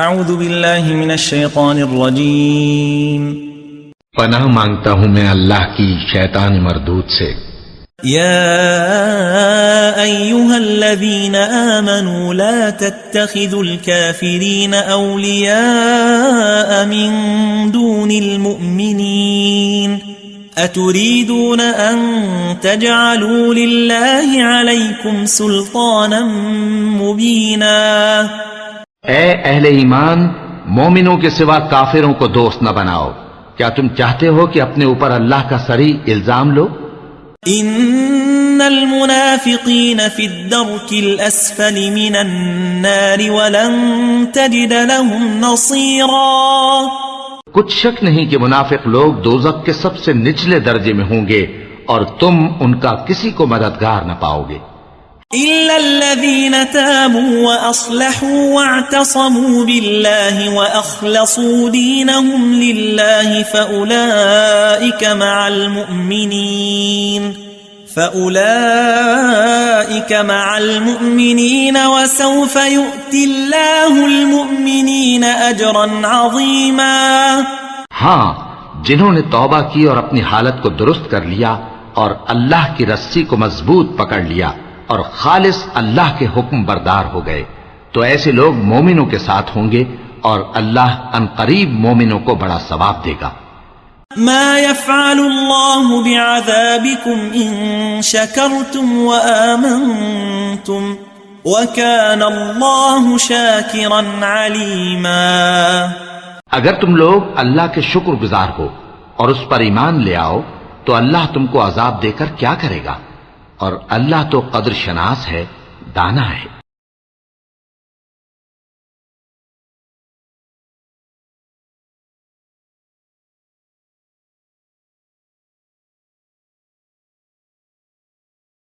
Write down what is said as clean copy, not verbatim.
اعوذ باللہ من الشیطان الرجیم پناہ مانگتا ہوں میں اللہ کی شیطان مردود سے۔ یا ایہا الذین آمنوا لا تتخذوا الكافرین اولیاء من دون المؤمنین اتريدون ان تجعلوا للہ علیکم سلطانا مبینا۔ اے اہل ایمان، مومنوں کے سوا کافروں کو دوست نہ بناؤ۔ کیا تم چاہتے ہو کہ اپنے اوپر اللہ کا صریح الزام لو؟ ان المنافقین فی الدرک الاسفل من النار ولن تجد لهم نصیرا۔ کچھ شک نہیں کہ منافق لوگ دوزخ کے سب سے نچلے درجے میں ہوں گے اور تم ان کا کسی کو مددگار نہ پاؤ گے۔ إلا الذين تابوا وأصلحوا واعتصموا بالله وأخلصوا دينهم لله فأولئك مع المؤمنين وسوف يؤتي الله المؤمنين أجرا عظيما۔ ہاں، جنہوں نے توبہ کی اور اپنی حالت کو درست کر لیا اور اللہ کی رسی کو مضبوط پکڑ لیا اور خالص اللہ کے حکم بردار ہو گئے تو ایسے لوگ مومنوں کے ساتھ ہوں گے اور اللہ عنقریب مومنوں کو بڑا ثواب دے گا۔ ما يفعل الله بعذابكم ان شكرتم وآمنتم وكان الله شاكرا عليما۔ اگر تم لوگ اللہ کے شکر گزار ہو اور اس پر ایمان لے آؤ تو اللہ تم کو عذاب دے کر کیا کرے گا، اور اللہ تو قدر شناس ہے، دانا ہے۔